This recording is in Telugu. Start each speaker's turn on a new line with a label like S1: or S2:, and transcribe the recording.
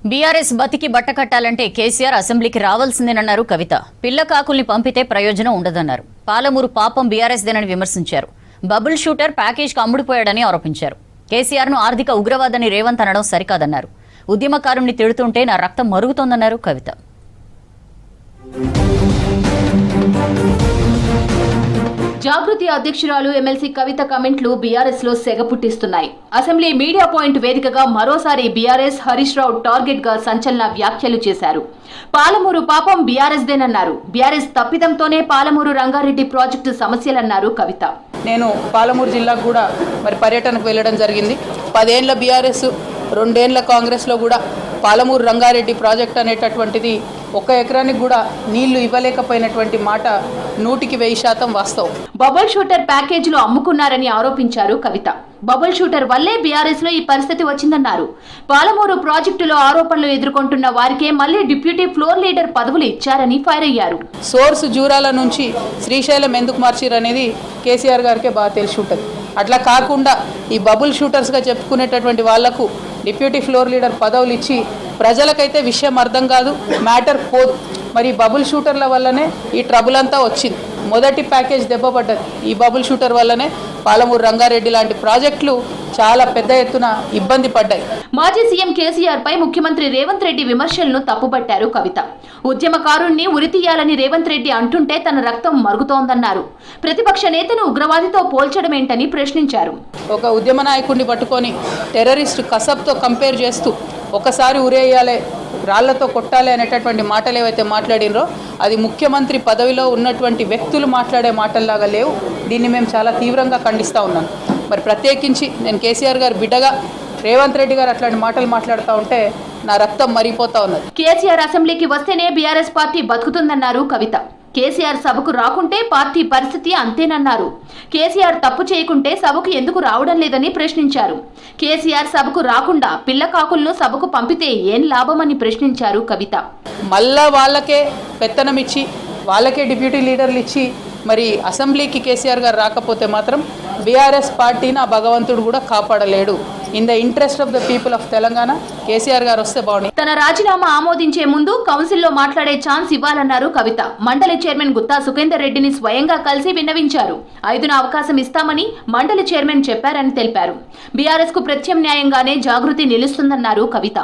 S1: బీఆర్ఎస్ బతికి బట్ట కట్టాలంటే కేసీఆర్ అసెంబ్లీకి రావాల్సిందేనన్నారు కవిత. పిల్ల కాకుల్ని పంపితే ప్రయోజనం ఉండదన్నారు. పాలమూరు పాపం బీఆర్ఎస్ దేనని విమర్శించారు. బబుల్ షూటర్ ప్యాకేజ్కి అమ్ముడుపోయాడని ఆరోపించారు. కేసీఆర్ను ఆర్థిక ఉగ్రవాదని రేవంత్ అనడం సరికాదన్నారు. ఉద్యమకారుణ్ణి తిడుతుంటే నా రక్తం మరుగుతోందన్నారు కవిత.
S2: జాగృతి అధ్యక్షురాలు ఎమ్మెల్సీ కవిత కమెంట్లు బీఆర్ఎస్ లో సెగ పుట్టిస్తున్నాయి. అసెంబ్లీ మీడియా పాయింట్ వేదికగా మరోసారి బీఆర్ఎస్ హరీష్ రావు టార్గెట్ గా సంచలన వ్యాఖ్యలు చేశారు. పాలమూరు పాపం బీఆర్ఎస్ దేనన్నారు. బీఆర్ఎస్ తప్పిదంతోనే పాలమూరు రంగారెడ్డి ప్రాజెక్టు సమస్యలన్నారు కవిత.
S3: నేను పాలమూరు జిల్లాకు కూడా పర్యటనకు వెళ్ళడం జరిగింది. 10 ఏళ్ల బీఆర్ఎస్ 2 ఏళ్ల కాంగ్రెస్లో కూడా పాలమూరు రంగారెడ్డి ప్రాజెక్ట్ అనేటటువంటిది 1 ఎకరానికి కూడా నీళ్లు ఇవ్వలేకపోయినటువంటి మాట 100% వాస్తవం.
S2: బబుల్ షూటర్ ప్యాకేజీలు అమ్ముకున్నారని ఆరోపించారు కవిత. బబుల్ షూటర్ వల్లే బీఆర్ఎస్ లో ఈ పరిస్థితి వచ్చిందన్నారు. పాలమూరు ప్రాజెక్టులో ఆరోపణలు ఎదుర్కొంటున్న వారికే మళ్లీ డిప్యూటీ ఫ్లోర్ లీడర్ పదవులు ఇచ్చారని ఫైర్ అయ్యారు.
S3: సోర్స్ జూరాల నుంచి శ్రీశైలం ఎందుకు మార్చిరు అనేది కేసీఆర్ గారికే బాగా తెలిసి ఉంటుంది. అట్లా కాకుండా ఈ బబుల్ షూటర్స్గా చెప్పుకునేటటువంటి వాళ్లకు డిప్యూటీ ఫ్లోర్ లీడర్ పదవులు ఇచ్చి ప్రజలకైతే విషయం అర్థం కాదు, మ్యాటర్ పోదు. మరి బబుల్ షూటర్ల వల్లనే ఈ ట్రబుల్ అంతా వచ్చింది. మొదటి ప్యాకేజ్ దెబ్బపడ్డది ఈ బబుల్ షూటర్ వల్లనే. పాలమూరు రంగారెడ్డి లాంటి ప్రాజెక్టులు చాలా పెద్ద ఎత్తున ఇబ్బంది పడ్డాయి.
S2: మాజీ సీఎం కేసీఆర్ పై ముఖ్యమంత్రి రేవంత్ రెడ్డి విమర్శలను తప్పుపట్టారు కవిత. ఉద్యమకారుణ్ణి ఉరితీయాలని రేవంత్ రెడ్డి అంటుంటే తన రక్తం మరుగుతోందన్నారు. ప్రతిపక్ష నేతను ఉగ్రవాదితో పోల్చడమేంటని ప్రశ్నించారు.
S3: ఒక ఉద్యమ నాయకుడిని పట్టుకొని టెర్రరిస్ట్ కసబ్తో కంపేర్ చేస్తూ ఒకసారి ఉరేయాలి, రాళ్లతో కొట్టాలి అనేటటువంటి మాటలు ఏవైతే మాట్లాడినరో అది ముఖ్యమంత్రి పదవిలో ఉన్నటువంటి వ్యక్తులు మాట్లాడే మాటల్లాగా లేవు. దీన్ని మేము చాలా తీవ్రంగా ఖండిస్తూ ఉన్నాం. మరి ప్రత్యేకించి నేను కేసీఆర్ గారు బిడ్డగా రేవంత్ రెడ్డి గారు అట్లాంటి మాటలు మాట్లాడుతూ ఉంటే నా రక్తం మరిగిపోతా ఉన్నది.
S2: కేసీఆర్ అసెంబ్లీకి వస్తేనే బీఆర్ఎస్ పార్టీ బతుకుతుందన్నారు కవిత. కేసీఆర్ సభకు రాకుంటే పార్టీ పరిస్థితి అంతేనన్నారు. కేసీఆర్ తప్పు చేయకుంటే సభకు ఎందుకు రావడం లేదని ప్రశ్నించారు. కేసీఆర్ సభకు రాకుండా పిల్ల కాకులను సభకు పంపితే ఏం లాభమని ప్రశ్నించారు కవిత.
S3: మళ్ళా వాళ్ళకే పెత్తనం ఇచ్చి వాళ్ళకే డిప్యూటీ లీడర్లు ఇచ్చి మరి అసెంబ్లీకి కేసీఆర్ గారు రాకపోతే మాత్రం బీఆర్ఎస్ పార్టీని ఆ భగవంతుడు కూడా కాపాడలేడు. In the interest of the people of Telangana KCR గారు వస్తే బాగుంది.
S2: తన రాజీనామా ఆమోదించే ముందు కౌన్సిల్లో మాట్లాడే ఛాన్స్ ఇవ్వాలన్నారు కవిత. మండలి చైర్మన్ గుత్తా సుఖేందర్ రెడ్డిని స్వయంగా కలిసి విన్నవించారు. 5న అవకాశం ఇస్తామని మండలి చైర్మన్ చెప్పారని తెలిపారు. బీఆర్ఎస్ కు ప్రత్యామ్నాయంగానే జాగృతి నిలుస్తుందన్నారు కవిత.